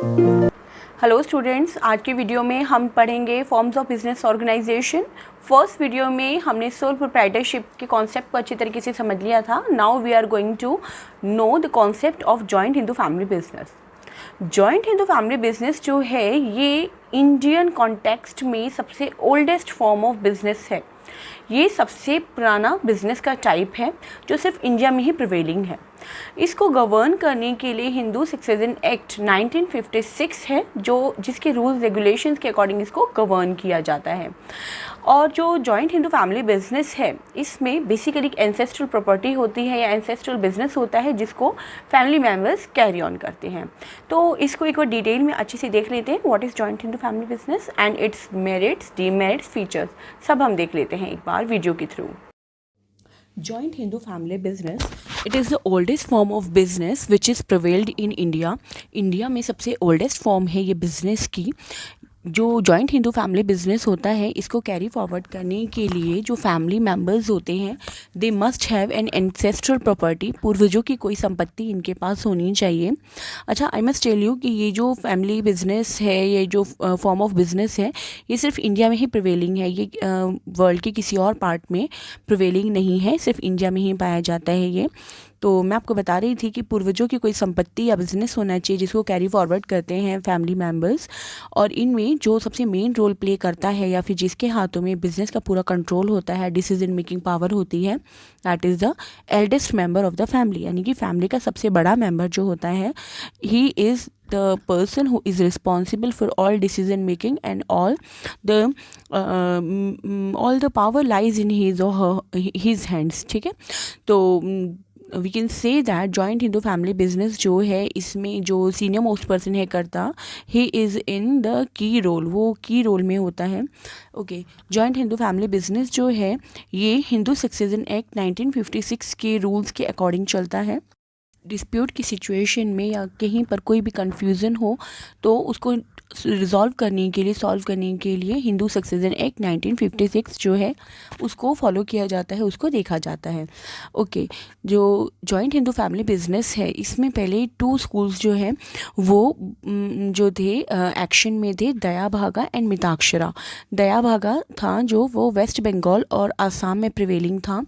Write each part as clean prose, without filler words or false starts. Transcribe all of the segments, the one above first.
Hello students, आज की video में हम पढ़ेंगे forms of business organisation. First video में हमने सोल प्रोप्राइटरशिप के कॉन्सेप्ट को अच्छी तरीके से समझ लिया था। Now we are going to know the concept of joint Hindu family business. Joint Hindu family business जो है ये इंडियन कॉन्टेक्स्ट में सबसे ओल्डेस्ट फॉर्म ऑफ बिजनेस है। ये सबसे पुराना बिजनेस का टाइप है जो सिर्फ इंडिया में ही प्रिवेलिंग है। इसको गवर्न करने के लिए हिंदू सक्सेशन एक्ट 1956 है जिसके रूल्स रेगुलेशंस के अकॉर्डिंग इसको गवर्न किया जाता है। और जो जॉइंट हिंदू फैमिली बिजनेस है इसमें बेसिकली एक एंसेस्ट्रल प्रॉपर्टी होती है या एंसेस्ट्रल बिजनेस होता है जिसको फैमिली मेम्बर्स कैरी ऑन करते हैं। तो इसको एक बार डिटेल में अच्छे से देख लेते हैं, what is joint Hindu family business and it's merits, demerits, features सब हम देख लेते हैं एक बार वीडियो के through. Joint Hindu family business, it is the oldest form of business which is prevailed in India. India में सबसे oldest form है ये business की। जो जॉइंट हिंदू फैमिली बिजनेस होता है इसको कैरी फॉरवर्ड करने के लिए जो फैमिली मेम्बर्स होते हैं they must have an ancestral property, पूर्वजों की कोई संपत्ति इनके पास होनी चाहिए। अच्छा, आई मस्ट टेल यू कि ये जो फैमिली बिजनेस है, ये जो फॉर्म ऑफ बिजनेस है, ये सिर्फ इंडिया में ही प्रिवेलिंग है। ये वर्ल्ड के किसी और पार्ट में प्रिवेलिंग नहीं है, सिर्फ इंडिया में ही पाया जाता है ये। तो मैं आपको बता रही थी कि पूर्वजों की कोई संपत्ति या बिजनेस होना चाहिए जिसको कैरी फॉरवर्ड करते हैं फैमिली मेम्बर्स, और इनमें जो सबसे मेन रोल प्ले करता है या फिर जिसके हाथों में बिजनेस का पूरा कंट्रोल होता है, डिसीजन मेकिंग पावर होती है, that is the eldest member of the family. यानी कि फैमिली का सबसे बड़ा मेंबर जो होता है, he is the person who is responsible for all decision making and all the power lies in his or his hands। ठीक है, तो we can say that joint Hindu family business जो है इसमें जो सीनियर मोस्ट पर्सन है karta, he is in the key role, वो key role में होता है। Okay, joint Hindu family business जो है ये हिंदू सक्सेशन एक्ट 1956 के रूल्स के अकॉर्डिंग चलता है। डिस्प्यूट की सिचुएशन में या कहीं पर कोई भी कन्फ्यूज़न हो तो उसको सॉल्व करने के लिए हिंदू सक्सेशन एक्ट 1956 जो है उसको फॉलो किया जाता है, उसको देखा जाता है। ओके, जो जॉइंट हिंदू फैमिली बिजनेस है इसमें पहले 2 स्कूल्स जो हैं वो जो थे एक्शन में थे, दया भागा एंड मिताक्षरा। दया भागा था जो वो वेस्ट बंगाल और आसाम में प्रिवेलिंग था,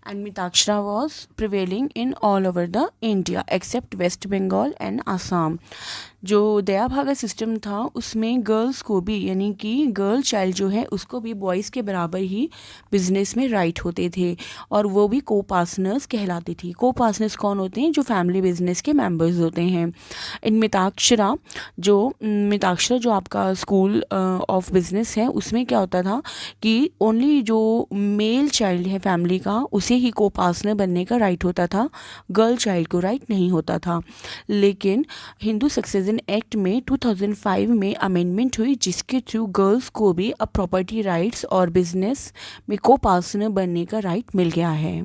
and Mitakshara was prevailing in all over the India except West Bengal and Assam. जो दया भागा सिस्टम था उसमें गर्ल्स को भी, यानी कि गर्ल चाइल्ड जो है उसको भी बॉयज़ के बराबर ही बिजनेस में राइट होते थे, और वो भी को पार्टनर्स कहलाती थी। को पार्टनर्स कौन होते हैं? जो फैमिली बिजनेस के मेंबर्स होते हैं। इन मिताक्षरा जो आपका स्कूल ऑफ बिजनेस है उसमें क्या होता था कि ओनली जो मेल चाइल्ड है फैमिली का उसे ही को पार्टनर बनने का राइट होता था, गर्ल चाइल्ड को राइट नहीं होता था। लेकिन हिंदू सक्सेशन एक्ट में 2005 में अमेंडमेंट हुई जिसके थ्रू गर्ल्स को भी अब प्रॉपर्टी राइट्स और बिजनेस में को पार्टनर बनने का राइट मिल गया है।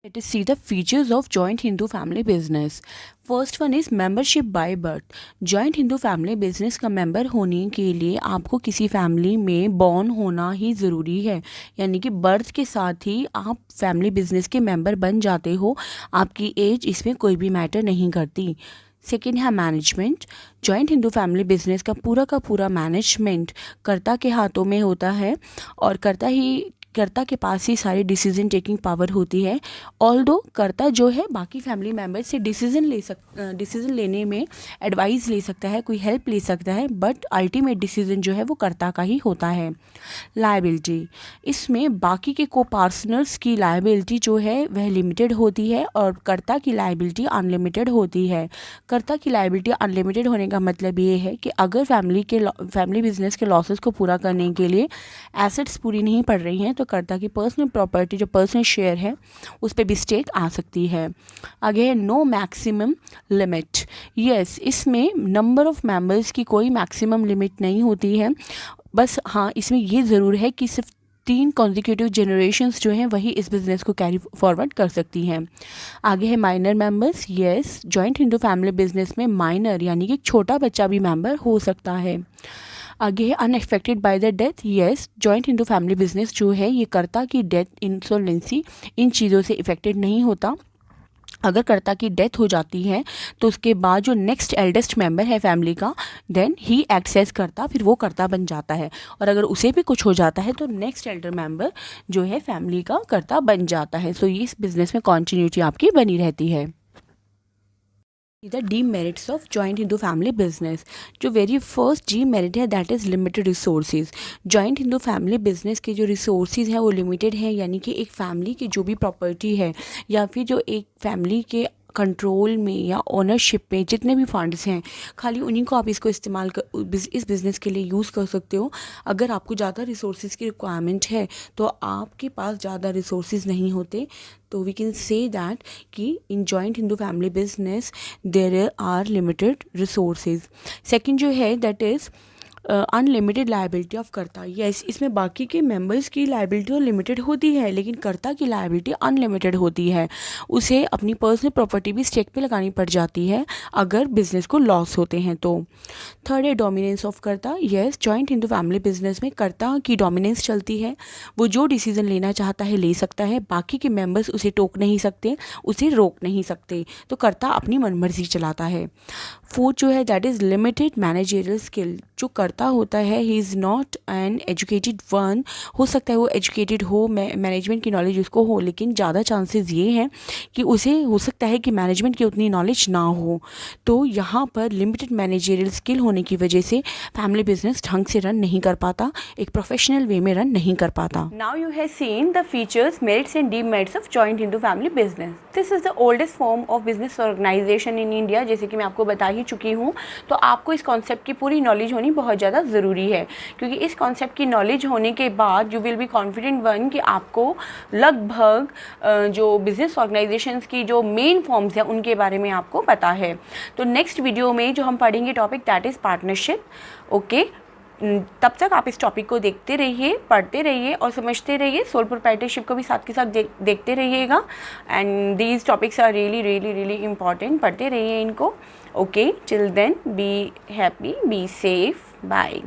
Let us see the features of joint Hindu family business. First one is membership by birth. Joint Hindu family business का मेंबर होने के लिए आपको किसी फैमिली में बॉर्न होना ही ज़रूरी है, यानी कि बर्थ के साथ ही आप फैमिली बिजनेस के मेंबर बन जाते हो। आपकी एज इसमें कोई भी मैटर नहीं करती। सेकेंड है management. Joint Hindu family business का पूरा मैनेजमेंट कर्ता के हाथों में होता है, और कर्ता के पास ही सारी डिसीजन टेकिंग पावर होती है। ऑल्दो कर्ता जो है बाकी फैमिली मेम्बर से डिसीजन लेने में एडवाइस ले सकता है, कोई हेल्प ले सकता है, बट अल्टीमेट डिसीजन जो है वो कर्ता का ही होता है। लायबिलिटी, इसमें बाकी के को पार्टनर्स की लायबिलिटी जो है वह लिमिटेड होती है और कर्ता की लायबिलिटी अनलिमिटेड होती है। कर्ता की लायबिलिटी अनलिमिटेड होने का मतलब ये है कि अगर फैमिली बिजनेस के लॉसेस को पूरा करने के लिए एसेट्स पूरी नहीं पड़ रही हैं तो कर्ता की पर्सनल प्रॉपर्टी जो पर्सनल शेयर है उस पर भी स्टेक आ सकती है। आगे है नो मैक्सिमम लिमिट। यस, इसमें नंबर ऑफ मेंबर्स की कोई मैक्सिमम लिमिट नहीं होती है, बस हाँ इसमें ये ज़रूर है कि सिर्फ 3 कॉन्जिक्यूटिव जनरेशन्स जो हैं वही इस बिज़नेस को कैरी फॉरवर्ड कर सकती हैं। आगे है minor members. Yes, joint Hindu family business में माइनर यानी कि एक छोटा बच्चा भी मेंबर हो सकता है। आगे है unexpected by the death. Yes, joint Hindu family business जो है ये कर्ता की डेथ, इंसॉल्वेंसी, इन चीज़ों से इफेक्टेड नहीं होता। अगर कर्ता की डेथ हो जाती है तो उसके बाद जो नेक्स्ट एल्डेस्ट मेंबर है फैमिली का, देन ही एक्ट्स एज कर्ता, फिर वो कर्ता बन जाता है। और अगर उसे भी कुछ हो जाता है तो नेक्स्ट एल्डर मेंबर जो है फैमिली का कर्ता बन जाता है। सो ये इस बिजनेस में कॉन्टिन्यूटी आपकी बनी रहती है। The demerits of joint Hindu family business. जो वेरी फर्स्ट डीमेरिट है that is limited resources. Joint Hindu family business के जो रिसोर्सेज हैं वो लिमिटेड हैं, यानी कि एक फैमिली की जो भी प्रॉपर्टी है या फिर जो एक फैमिली के कंट्रोल में या ओनरशिप में जितने भी फंड्स हैं, खाली उन्हीं को आप इसको इस्तेमाल कर इस बिज़नेस के लिए यूज़ कर सकते हो। अगर आपको ज़्यादा रिसोर्सेज की रिक्वायरमेंट है तो आपके पास ज़्यादा रिसोर्सेज नहीं होते। तो वी कैन से दैट कि in joint Hindu family business there are limited resources. Second जो है that is unlimited liability of karta. Yes, इसमें बाकी के मेंबर्स की लायबिलिटी तो लिमिटेड होती है लेकिन कर्ता की लायबिलिटी अनलिमिटेड होती है। उसे अपनी पर्सनल प्रॉपर्टी भी स्टेक पे लगानी पड़ जाती है अगर बिजनेस को लॉस होते हैं तो। थर्ड है dominance of karta. Yes, joint Hindu family business में कर्ता की डोमिनेंस चलती है। वो जो डिसीजन लेना चाहता है ले सकता है, बाकी के मेंबर्स उसे टोक नहीं सकते, उसे रोक नहीं सकते, तो कर्ता अपनी मनमर्जी चलाता है। फोर्थ जो है that is limited managerial skill. जो कर्ता होता है he is not an educated one. हो सकता है वो एजुकेटेड हो, मैनेजमेंट की नॉलेज उसको हो, लेकिन ज़्यादा चांसेस ये हैं कि उसे हो सकता है कि मैनेजमेंट की उतनी नॉलेज ना हो। तो यहाँ पर लिमिटेड मैनेजरियल स्किल होने की वजह से फैमिली बिजनेस ढंग से रन नहीं कर पाता, एक प्रोफेशनल वे में रन नहीं कर पाता। Now you have seen the features, merits and demerits of joint Hindu family business. This is the oldest form of business organisation in India, जैसे कि मैं आपको बता ही चुकी हूँ। तो आपको इस कॉन्सेप्ट की पूरी नॉलेज होनी बहुत ज़्यादा ज़रूरी है, क्योंकि इस कॉन्सेप्ट की नॉलेज होने के बाद you will be confident one कि आपको लगभग जो बिजनेस ऑर्गेनाइजेशंस की जो मेन फॉर्म्स हैं उनके बारे में आपको पता है। तो नेक्स्ट वीडियो में जो हम पढ़ेंगे topic that is partnership. Okay, तब तक आप इस टॉपिक को देखते रहिए, पढ़ते रहिए और समझते रहिए। सोल प्रोप्राइटरशिप को भी साथ के साथ देखते रहिएगा। And these topics are really really really important, पढ़ते रहिए इनको। Okay, till then be happy, be safe, bye.